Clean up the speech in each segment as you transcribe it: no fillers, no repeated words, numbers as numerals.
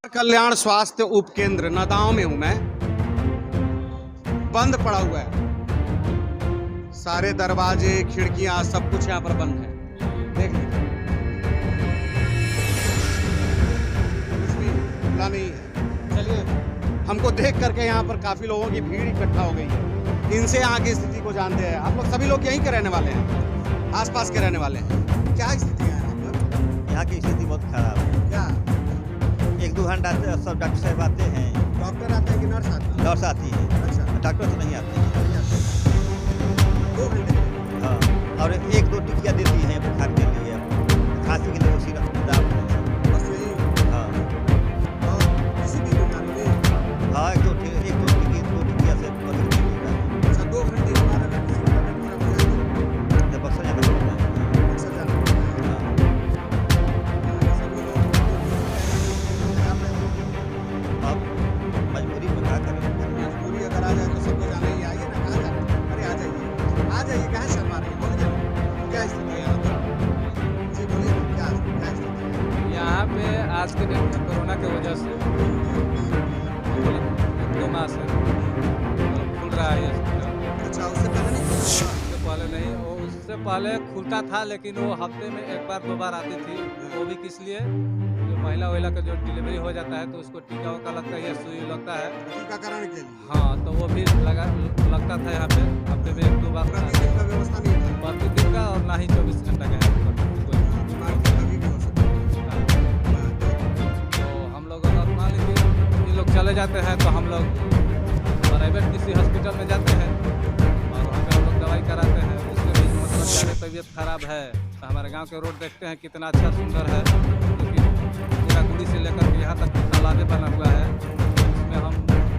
कल्याण स्वास्थ्य उपकेंद्र नदाओं में हूं मैं। बंद पड़ा हुआ है, सारे दरवाजे खिड़कियां सब कुछ यहाँ पर बंद है। देख लीजिए, कुछ भी खुला नहीं है। चलिए, हमको देख करके यहाँ पर काफी लोगों की भीड़ इकट्ठा हो गई है। इनसे यहाँ की स्थिति को जानते हैं। आप लोग सभी लोग यहीं के रहने वाले हैं, आसपास के रहने वाले हैं। क्या स्थिति है यहाँ पर? यहाँ की स्थिति बहुत खराब है। क्या 1-2 घंटा सब डॉक्टर साहब आते हैं। डॉक्टर आते हैं कि नर्स आती है? नर्स आती है। अच्छा, डॉक्टर तो नहीं आते हैं। 2 घंटे? हाँ, और 1-2 टिकिया देती हैं बुखार के लिए, खांसी के लिए वो सिरप दाव। बस यही? हाँ और किसी भी बीमारी में? हाँ, 1-2 टिकिया से पता चल रहा है। अच्छा, 2 घंटे के बाद अगर किसी का तबीयत खराब हो जाए जब बक्सर जाना पड़ता है। तो अक्सर जाना पड़ता है। हाँ, सभी लोग आप अब मजबूरी में क्या करें। मजबूरी अगर आ जाए तो सबको जाना ही। आइए ना, कहाँ जाना? अरे आ जाइए, कहाँ शर्मा रही है? बोलिए, क्या स्थिति है यहाँ पर? जी बोलिए, क्या स्थिति है? यहाँ पे आज के डेट में कोरोना की वजह से मतलब 2 माह से खुल रहा है ये हॉस्पिटल। अच्छा, उससे पहले नहीं खुला? उससे पहले नहीं, वो उससे पहले खुलता था, लेकिन वो हफ्ते में 1 बार 2 बार आती थी। वो भी किस लिए, जो महिला वहिला का जो डिलीवरी हो जाता है तो उसको टीका वका लगता है या सुई लगता है। टीकाकरण के लिए? हाँ, तो वो भी लगता था यहाँ पे हफ्ते में 1-2 बार। प्रतिदिन का व्यवस्था नहीं था? प्रतिदिन का, और ना ही 24 घंटा का है। बीमारी तो कभी भी हो सकती है। तो हम लोग अगर मान लीजिए ये लोग चले जाते हैं तो हम लोग प्राइवेट किसी हॉस्पिटल में जाते हैं और वहाँ पे हम लोग दवाई कराते हैं। उसके भी मतलब ज़्यादा तबीयत खराब है तो हमारे गांव के रोड देखते हैं कितना अच्छा सुंदर है, क्योंकि पूरा गुड़ी से लेकर के यहाँ तक तालाबे बना हुआ है। उसमें हम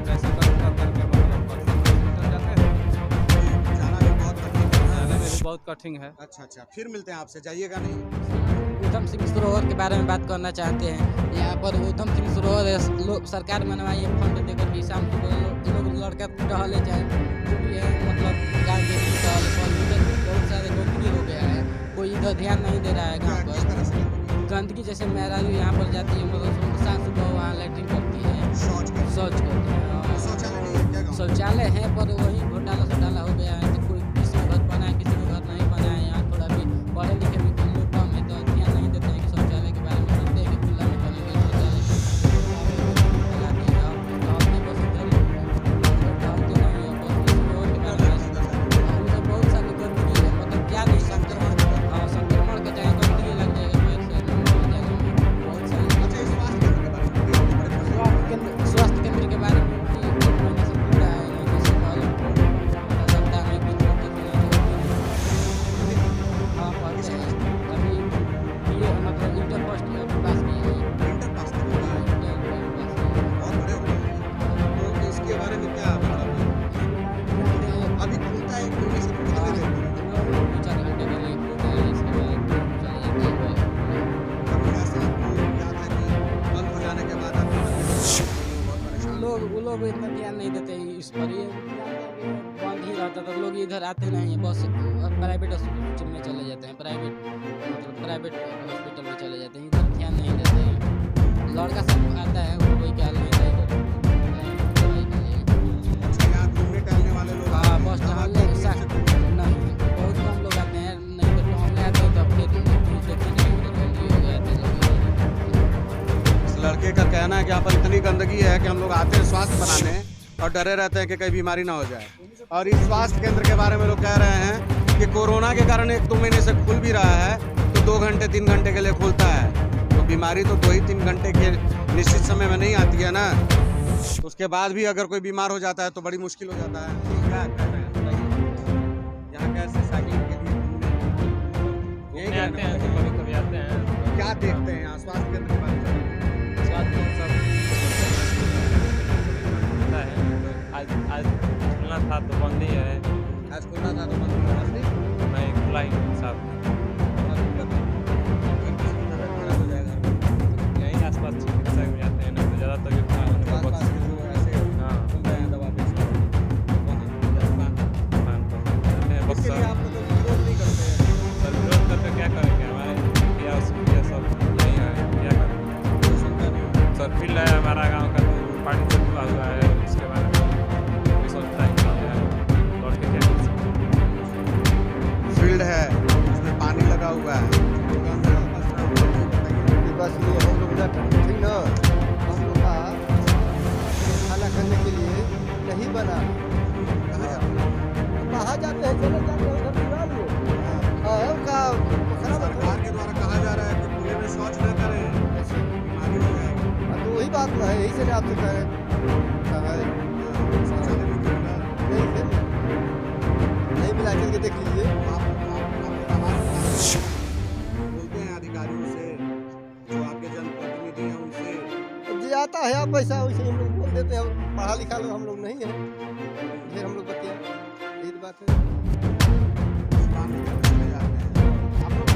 कैसे करके मतलब हॉस्पिटल जाते हैं। जाना भी बहुत कठिन है। जाने में भी बहुत कठिन है। अच्छा, फिर मिलते हैं आपसे, जाइएगा नहीं? ऊधम सिंह सरोवर के बारे में बात करना चाहते हैं। यहाँ पर ऊधम सिंह सरोवर लोग सरकार बनवाई है फंड देकर कि शाम को लोग लड़का टहले जाए, जो भी है मतलब गाँव के लिए टहले। पर इधर बहुत सारे गंदगी हो गया है, कोई इधर ध्यान नहीं दे रहा है गाँव किस तरह से? पर। गंदगी जैसे मेहरारू यहाँ पर जाती है, मतलब शाम सुबह वहाँ लैट्रिन करती है, शौच करती है। और शौचालय नहीं है क्या गाँव में? शौचालय है पर वही घोटाला हो गया है। कोई किसी को घर बना है, किसी को घर नहीं बना है। यहाँ थोड़ा भी पढ़े लिखे भी लोग कम है तो ध्यान नहीं देते हैं कि शौचालय के बारे में। सोचते हैं कि खुला में बनेंगे शौचालय, लगाते हैं और अपने बस इधर डालते नहीं है। बस इसमें और के बारे में उधर बहुत सारी गंदगी है, मतलब क्या नहीं संक्रमण का चाहे गंदगी लग जाएगा पैर से बहुत सारी। अच्छा, इस स्वास्थ्य केंद्र के बारे में भी बड़े परेशान स्वास्थ्य केंद्र के बारे में भी 1 महीने से पूरा है नहीं, जैसे पहले सप्ताह में कुछ होती थी। हाँ, पढ़ते हैं अभी ये मतलब इंटर फर्स्ट ईयर पास किए हैं। इंटर पास कर लिया है। इंटर पास किए बहुत बड़े हो गए हैं। तो इसके बारे में क्या मतलब हैं। अभी खुलता है खुलने से कितने देर में? 2-4 घंटे के लिए खुलता है, इसके बाद चले जाते हैं। कभी ऐसा आपको याद है कि बंद हो जाने के बाद आप बहुत परेशान वो लोग इतना ध्यान नहीं देते इस पर। ये बंद ही रहता था, लोग इधर आते नहीं हैं, बस प्राइवेट हॉस्पिटल में चले जाते हैं। प्राइवेट हॉस्पिटल में चले जाते हैं, इधर ध्यान नहीं देते हैं। लड़का सब आता है, वो कोई ख्याल नहीं देगा दवाई के लिए। अच्छा, यहाँ घूमने टहलने वाले लोग हाँ, बस टहलने नहीं, बहुत कम लोग आते हैं। नहीं तो टहलने आते हैं तो फिर देखते नहीं उधर गंदगी हो गया तो लोग। इस लड़के का कहना है कि यहाँ पर इतनी गंदगी है कि हम लोग आते हैं स्वास्थ्य बनाने और डरे रहते हैं कि कहीं बीमारी ना हो जाए। और इस स्वास्थ्य केंद्र के बारे में लोग कह रहे हैं कि कोरोना के कारण 1-2 महीने से खुल भी रहा है तो 2 घंटे 3 घंटे के लिए खुलता है। तो बीमारी तो 2-3 घंटे के निश्चित समय में नहीं आती है ना, उसके बाद भी अगर कोई बीमार हो जाता है तो बड़ी मुश्किल हो जाता है। क्या कह रहे हैं बताइए? यहाँ कैसे साइकिल के लिए घूमने यही आते हैं, कभी आते हैं। क्या देखते हैं यहाँ स्वास्थ्य केंद्र के बारे में? आज खुलना था तो बंद ही है। आज खुलना था तो बंद हो गया। नहीं खुला ही साहब। खराब हो जाएगा। यहीं आसपास चिकित्सा में जाते हैं ना, तो ज़्यादा तबीयत खराब होने पर आसपास के जो ऐसे हाँ खुल रहे हैं दवा बेचने दुकान पर जाते हैं। इसके लिए बक्सर आप लोग विरोध नहीं करते हैं? सर विरोध करके क्या करेंगे, हमारे मुखिया क्या सब यही है, क्या करें। कोई सुनता नहीं। सर फील्ड है हमारे चले आपसे कह रहे शौचालय नहीं मिला। नहीं फिर नहीं मिला, चल के देख लीजिए। बोलते हैं अधिकारियों से, जो आपके जनप्रतिनिधि हैं उनसे। जी आता है आप पैसा वैसे हम लोग बोल देते हैं, पढ़ा लिखा लोग हम लोग नहीं है, फिर हम लोग बतिया, यही तो बात है। सामान लेकर चले जाते हैं। आप लोग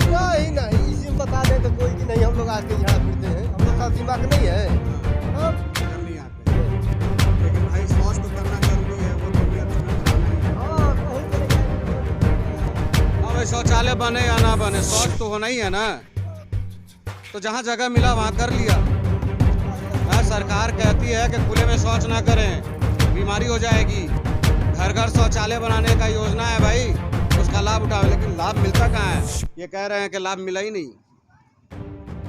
नहीं नहीं इसी में बता दें तो कोई कि नहीं हम लोग आज के झाड़ा फिरते हैं, हम लोग का दिमाग नहीं है। हाँ, हम नहीं आते, लेकिन भाई शौच तो करना जरूरी है, वो तो भी अच्छा नहीं। हाँ, कहीं चले जाएंगे। हाँ भाई, शौचालय बने या ना बने, शौच तो होना ही है ना। तो जहाँ जगह मिला वहाँ कर लिया। हाँ, सरकार कहती है कि खुले में शौच ना करें, बीमारी हो जाएगी। घर घर शौचालय बनाने का योजना है भाई, उसका लाभ उठाओ। लेकिन लाभ मिलता कहाँ है? ये कह रहे हैं कि लाभ मिला ही नहीं।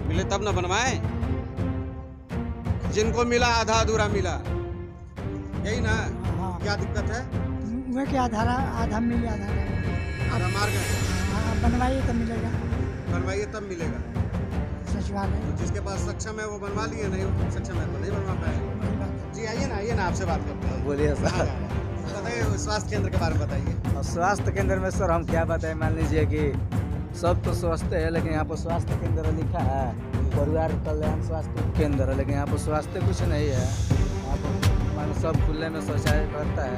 मिले तब ना बनवाएं। जिनको मिला आधा अधूरा मिला, यही ना। क्या दिक्कत है? वह क्या आधा मिल आधा आधा मार गए, हाँ, बनवाइए तो मिलेगा बनवाइए तब मिलेगा। सचिवालय। तो जिसके पास सक्षम है वो बनवा लिए, नहीं सक्षम है तो नहीं बनवा पाए। वही बात है। जी आइए ना आपसे बात करते हैं। बोलिए सर। बताइए स्वास्थ्य केंद्र के बारे में बताइए। और स्वास्थ्य केंद्र में सर हम क्या बताएं, मान लीजिए कि सब तो स्वस्थ है, लेकिन यहाँ पर स्वास्थ्य केंद्र लिखा है परिवार कल्याण स्वास्थ्य केंद्र, लेकिन यहाँ पर स्वास्थ्य कुछ नहीं है। यहाँ पर मान सब खुले में शौचालय करता है।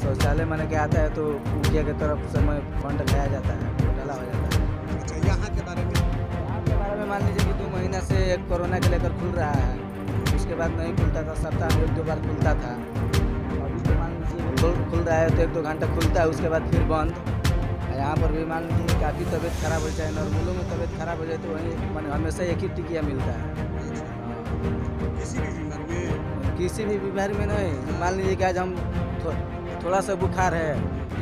शौचालय माने के आता है तो मुखिया की तरफ से फंड खाया जाता है, घोटाला हो जाता है। अच्छा, यहाँ के बारे में यहाँ के बारे में मान लीजिए कि 2 महीना से कोरोना के लेकर खुल रहा है, उसके बाद नहीं खुलता था, सप्ताह में 1-2 बार खुलता था। अभी तो मान लीजिए खुल रहा है तो 1-2 घंटा खुलता है, उसके बाद फिर बंद। यहाँ पर भी मान लीजिए काफ़ी तबीयत खराब हो जाए, नॉर्मलों में तबीयत खराब हो जाए तो वहीं मान हमेशा एक ही टिकिया मिलता है। किसी भी बीमारी में किसी भी बीमारी में नहीं, मान लीजिए कि आज हम थोड़ा सा बुखार है,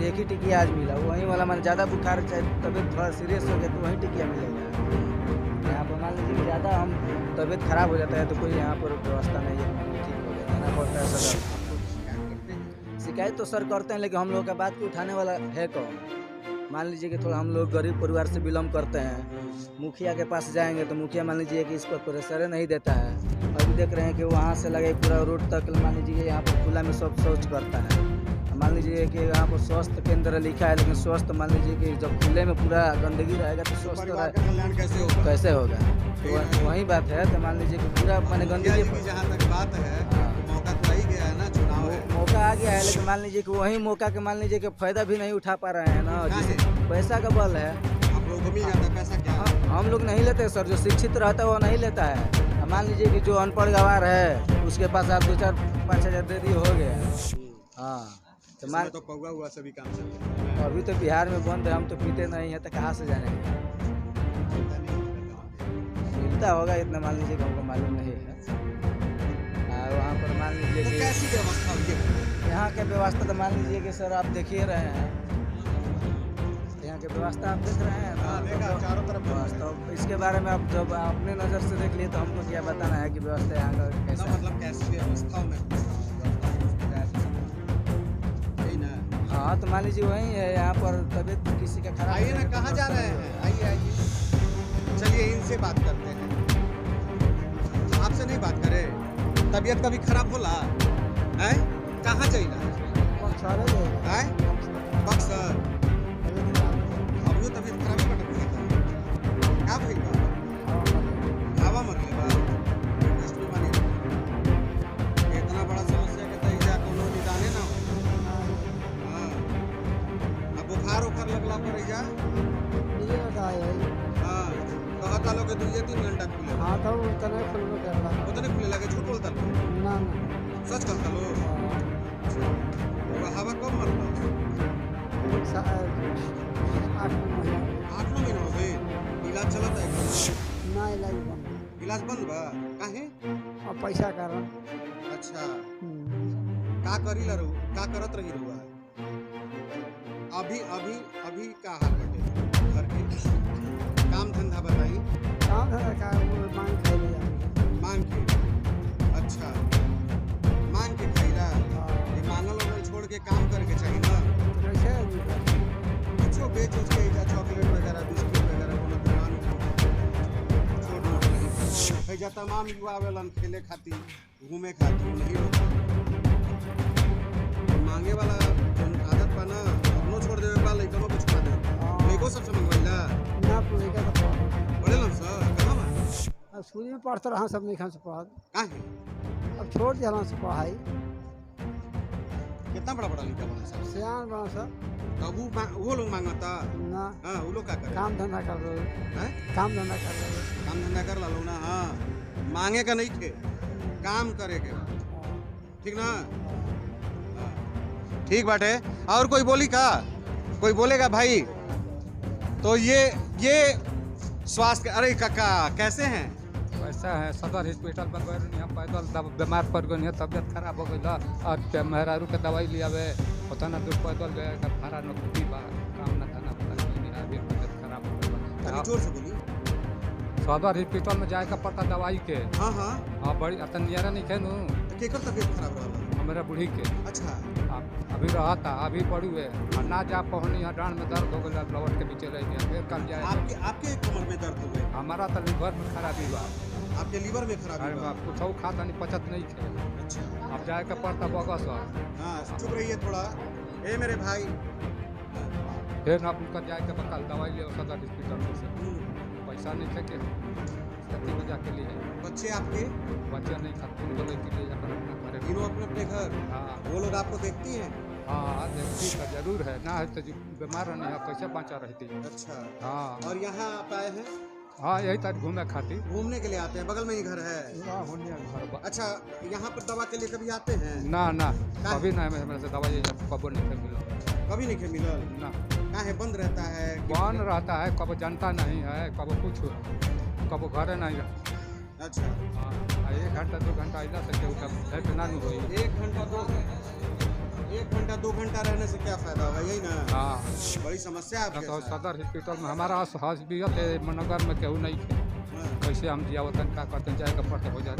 एक ही टिकिया आज मिला, वहीं वाला मान ज़्यादा बुखार चाहे तबीयत थोड़ा सीरियस हो गया तो वहीं टिकिया मिलेगा। यहाँ पर मान लीजिए कि ज़्यादा हम तबीयत खराब हो जाता है तो कोई यहाँ पर व्यवस्था नहीं है, ठीक हो गया जाना पड़ता है सदर। शिकायत तो सर करते हैं, लेकिन हम लोग का बात को उठाने वाला है कौन? मान लीजिए कि थोड़ा हम लोग गरीब परिवार से बिलोंग करते हैं, मुखिया के पास जाएंगे तो मुखिया मान लीजिए कि इस पर प्रेशर नहीं देता है। अभी देख रहे हैं कि वहाँ से लगे पूरा रोड तक मान लीजिए यहाँ पर खुला में सब शौच करता है। मान लीजिए कि यहाँ पर स्वास्थ्य केंद्र लिखा है, लेकिन स्वस्थ मान लीजिए कि जब खुले में पूरा गंदगी रहेगा तो स्वस्थ परिवार का कल्याण कैसे होगा? कैसे होगा? तो वही बात है। तो मान लीजिए कि पूरा मैंने गंदगी की जहाँ तक बात है, मौका तो आ ही गया है ना, चुनाव है। मौका आ गया है, लेकिन मान लीजिए कि वही मौका के मान लीजिए कि फायदा भी नहीं उठा पा रहे हैं ना, जिसे पैसा का बल है। आप लोगों को मिल जाता है पैसा क्या? हम लोग नहीं लेते सर, जो शिक्षित रहता है वो नहीं लेता है। मान लीजिए कि जो अनपढ़ गवार है उसके पास आप 2-4-5 हज़ार दे दिए हो गया। हाँ, तो मान तो पौगा हुआ सभी काम चलते हैं। अभी तो बिहार में बंद है, हम तो पीते नहीं है तो कहाँ से जानेंगे? मिलता होगा इतना मान लीजिए कि हमको मालूम नहीं है। वहाँ पर मान लीजिए तो कि कैसी व्यवस्था हुई है? यहाँ के व्यवस्था तो मान लीजिए कि सर आप देख ही रहे हैं, यहाँ की व्यवस्था आप देख रहे हैं ना, देखा चारों तरफ व्यवस्था। इसके बारे में आप जब अपने नज़र से देख लिए तो हमको क्या बताना है कि व्यवस्था यहाँ का कैसा है? मतलब कैसी व्यवस्था में यही ना। हाँ, तो मान लीजिए वही है, यहाँ पर तबीयत किसी का खराब। आइए ना, कहाँ जा रहे हैं? आइए चलिए इनसे बात करते हैं। आपसे नहीं बात करें? तबीयत कभी खराब होला है? कहाँ जाइला है? बक्सर। अभी तबीयत खराब है, क्या भइल बा? हवा मरले बा, कष्ट बीमारी। इतना बड़ा समस्या के तो इजा कोनो निदाने ना हो। हाँ, अब बुखार उखार लगला पर इजा हाँ, कहता लोग 2-3 घंटा खुले उतने खुले लगे, झूठ बोलता लोग, सच कहता लोग। हवा कब मरता? 8-9 महीना हो गए। इलाज चलता है? इलाज बंद बा? काहे? पैसा कारण अच्छा, का करीला रहू, का करत रही रहुआ? अभी अभी अभी का हाल बटे घर के? काम धंधा बताई। मांग के? अच्छा, मांग के खाइला? ये मांगल वांगल छोड़ के काम करके चाहिए ना। कुछो बेच उच के इजा चॉकलेट वगैरह, बिस्कुट वगैरह कोनो दुकान छोड़ दो। ऐजा तमाम युवा आवेलन खेले खातिर, घूमे खातिर, नहीं लोग मांगे वाला जौन आदत बा ना अपनो छोड़ देवे बा, लइका में कुछ खा दे लइको सबसे मंगवाइला ना पड़ेगा तो पढ़। पढ़ेलन सर कहाँ बा अब स्कूल में पढ़ते रहा सब नहीं खान से पढ़, काहे अब छोड़ दिया से पढ़ाई। कितना बड़ा बड़ा लइका बा सर, सियान बना सब तब वो लोग मांगता ना हाँ वो लोग का करे काम धंधा कर रहे, हैं काम धंधा कर रहे। काम धंधा कर ला लो ना। हाँ मांगे का नहीं थे, काम करे के, ठीक ना। हाँ, ठीक बाटे। और कोई बोली का, कोई बोलेगा भाई? तो ये स्वास्थ्य, अरे काका कैसे हैं? वैसा है सदर हॉस्पिटल बनवा रही हम पैदल बीमार पड़ गई, तबियत खराब हो गई और मेहरारू के दवाई लिया होता ना दूर पैदल गए भाड़ा न कुटी बा काम न था ना अभी तबियत खराब हो अभी गई। जोर से बोली। सदर हॉस्पिटल में जाए का पड़ता दवाई के। हाँ हाँ हाँ बड़ी अतन नियरा नहीं खे नू तो केकर तबियत खराब रहा? हमारा बूढ़ी के। अच्छा अभी रहा था अभी पड़ी हुए ना जा पहुँची यहाँ डांड में दर्द हो गया, लौट के पीछे रह गया, फिर कल जाए। आपके कमर में दर्द हो गई? हमारा तो लीवर में खराबी बा। आपके लीवर में खराबी अरे बा? बाप कुछ खाता नहीं पचत नहीं खे। अच्छा अब जाए का पड़ता बगस हाँ चुप रहिए थोड़ा। ए मेरे भाई फिर आप उनका जाए के बकल दवाई ले सदर हॉस्पिटल में से पैसा नहीं थे के खेती में जाके लिए बच्चे आपके? बच्चे नहीं खाते उनको लेके लिए जाकर अपना घरे। तीनों अपने अपने घर? हाँ वो लोग आपको देखती हैं? हाँ देखती तो जरूर है ना, है तो जो बीमार नहीं है कैसे बचा रहती। अच्छा हाँ और यहाँ आप आए हैं हाँ यही तक घूमे खातिर। घूमने के लिए आते हैं? बगल में ही घर है? घर अच्छा यहाँ पर दवा के लिए कभी आते हैं? ना ना कभी ना मेरे से दवाई कबो नहीं मिला, कभी नहीं मिलल ना कहाँ है? बंद रहता है कि- बन रहता है, कबो जनता नहीं है, कबो कुछ कबो घरे नहीं रहता। अच्छा हाँ 1 घंटा 2 घंटा अला से भेंट ना हो। 1 घंटा 2 घंटा रहने से क्या फायदा होगा? यही ना हाँ बड़ी समस्या है आपके तो साथ। सदर हॉस्पिटल में हमारा हॉस्पिटल है मनगर में केहू नहीं थे, हाँ, कैसे हम जिया वतन का करते जाए का पड़ते हो जाए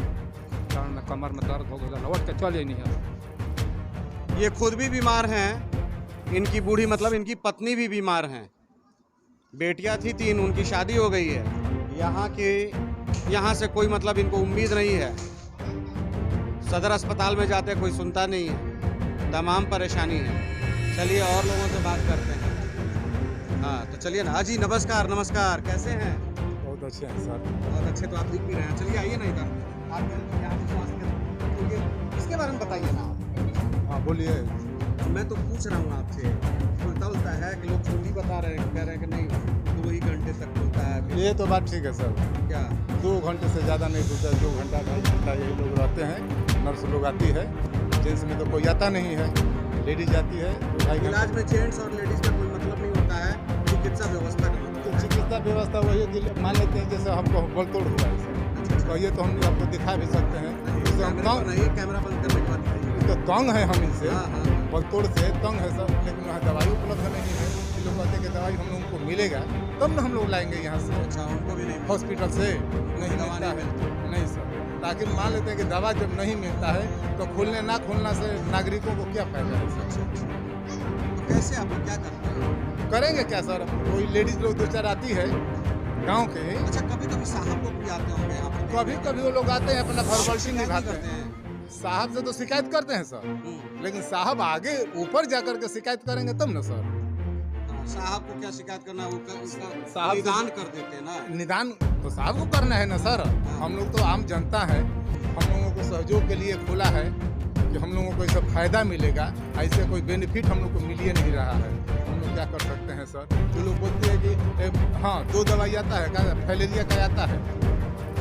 कारण में कमर में दर्द हो गया, लौट के चल ही नहीं है। ये खुद भी बीमार हैं, इनकी बूढ़ी मतलब इनकी पत्नी भी बीमार हैं, बेटियां थी 3, उनकी शादी हो गई है। यहाँ से कोई मतलब इनको उम्मीद नहीं है, सदर अस्पताल में जाते कोई सुनता नहीं है, तमाम परेशानी है। चलिए और लोगों से बात करते हैं। हाँ तो चलिए ना। जी नमस्कार नमस्कार, कैसे हैं? बहुत अच्छे हैं सर। बहुत अच्छे, तो आप दिख भी रहे हैं। चलिए आइए ना इधर, आपके यहाँ पे स्वास्थ्य केंद्र, तो ये इसके बारे में बताइए ना आप। हाँ बोलिए। मैं तो पूछ रहा हूँ आपसे, उल्टा उल्टा है कि लोग छुट्टी बता रहे हैं, कह रहे हैं कि नहीं 2 ही घंटे तक खुलता है। ये तो बात ठीक है सर, क्या 2 घंटे से ज़्यादा नहीं खुलता, 2 घंटा 2.5 घंटा यही लोग रहते हैं। नर्स लोग आती है, जेंट्स में तो कोई आता नहीं है, लेडीज आती है 2.5 घंटे। इलाज में जेंट्स और लेडीज का कोई मतलब नहीं होता है, चिकित्सा व्यवस्था का मतलब है। चिकित्सा व्यवस्था वही मान लेते हैं जैसे हमको बलतोड़ हुआ है सर, तो ये तो हम आपको दिखा भी सकते हैं। इससे हम कैमरा तंग, नहीं, कैमरा बंद करने के बाद बताइए। तो तंग है हम इनसे, हाँ हाँ बलतोड़ से तंग है सर, लेकिन वहाँ दवाई उपलब्ध नहीं है। ये लोग कहते हैं कि दवाई हम लोगों को मिलेगा तब ना हम लोग लाएंगे यहाँ से, अच्छा उनको भी नहीं हॉस्पिटल से नहीं दवा मिलता नहीं है। नहीं सर, ताकि मान लेते हैं कि दवा जब नहीं मिलता है तो खुलने ना खुलना से नागरिकों को क्या फायदा है सर? तो कैसे आप लोग क्या करते हैं? करेंगे क्या सर? कोई लेडीज लोग 2-4 आती है गांव के, अच्छा कभी कभी साहब लोग भी आते होंगे यहाँ पर? कभी कभी वो लोग आते हैं अपना फॉर्मेलिटी शिकायत भी निभाते करते हैं। हैं? साहब से तो शिकायत करते हैं सर, लेकिन साहब आगे ऊपर जाकर के शिकायत करेंगे तब ना सर। हाँ, साहब को क्या शिकायत करना है? वो उसका साहब से- निदान कर देते हैं ना। निदान तो साहब को करना है ना सर। हम लोग तो आम जनता है, हम लोगों को सहयोग के लिए खोला है कि हम लोगों को इससे फायदा मिलेगा, ऐसे कोई बेनिफिट हम लोग को मिल ही नहीं रहा है। हम लोग क्या कर सकते हैं सर? तो लोग बोलते हैं कि हाँ 2 दवाई आता है, क्या फैलेरिया का आता है,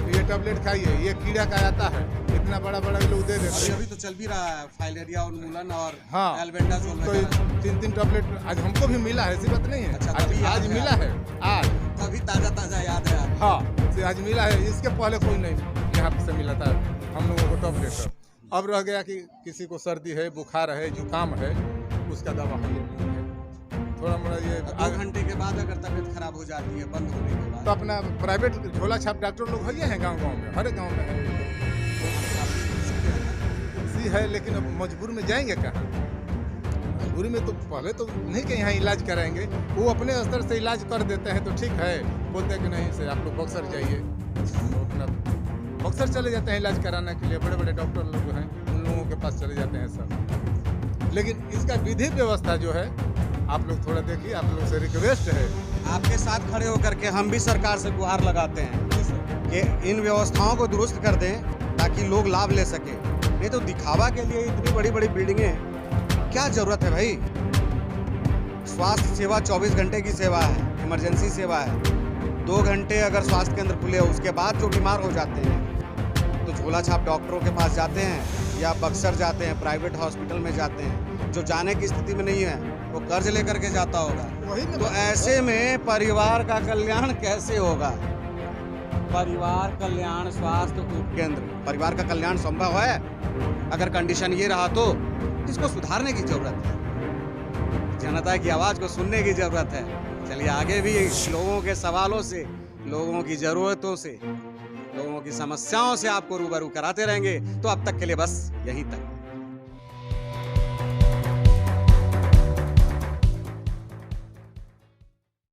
ये टैबलेट खाइए, ये कीड़ा का आता है, इतना बड़ा बड़ा लोग दे देते हैं। अभी तो चल भी रहा है फाइलेरिया उन्मूलन और हाँ। एल्बेंडाजोल तो वगैरह। 3 टैबलेट आज हमको भी मिला है, ऐसी बात नहीं है। अच्छा, तभी याद आज है मिला है, आज अभी ताजा ताजा याद है आपको? हाँ से आज मिला है। इसके पहले कोई नहीं यहाँ से मिला था हम लोगों को टैबलेट। अब रह गया कि किसी को सर्दी है, बुखार है, जुकाम है, उसका दवा है थोड़ा मोड़ा ये 2 घंटे के बाद अगर तबीयत खराब हो जाती है बंद होने के बाद, तो अपना प्राइवेट झोला छाप डॉक्टर लोग है गांव गांव में, हर गांव में है। सी है, लेकिन अब मजबूर में जाएंगे कहाँ? मजबूरी में तो पहले तो नहीं कि यहाँ इलाज कराएंगे, वो अपने स्तर से इलाज कर देते हैं तो ठीक है, बोलते हैं कि नहीं से आप लोग बक्सर जाइए, तो अपना बक्सर चले जाते हैं इलाज कराने के लिए, बड़े बड़े डॉक्टर लोग हैं उन लोगों के पास चले जाते हैं सब। लेकिन इसका विधि व्यवस्था जो है आप लोग थोड़ा देखिए, आप लोग से रिक्वेस्ट है। आपके साथ खड़े होकर के हम भी सरकार से गुहार लगाते हैं कि इन व्यवस्थाओं को दुरुस्त कर दें ताकि लोग लाभ ले सके। नहीं तो दिखावा के लिए इतनी बड़ी बड़ी बिल्डिंगें क्या जरूरत है भाई। स्वास्थ्य सेवा 24 घंटे की सेवा है, इमरजेंसी सेवा है। 2 घंटे अगर स्वास्थ्य केंद्र खुले हो उसके बाद जो बीमार हो जाते हैं तो झोला छाप डॉक्टरों के पास जाते हैं या बक्सर जाते हैं, प्राइवेट हॉस्पिटल में जाते हैं। जो जाने की स्थिति में नहीं है वो कर्ज लेकर के जाता होगा। तो ऐसे में परिवार का कल्याण कैसे होगा? परिवार कल्याण स्वास्थ्य उपकेंद्र, परिवार का कल्याण संभव है? अगर कंडीशन ये रहा तो इसको सुधारने की जरूरत है, जनता की आवाज को सुनने की जरूरत है। चलिए आगे भी लोगों के सवालों से, लोगों की जरूरतों से, लोगों की समस्याओं से आपको रूबरू कराते रहेंगे। तो अब तक के लिए बस यहीं तक।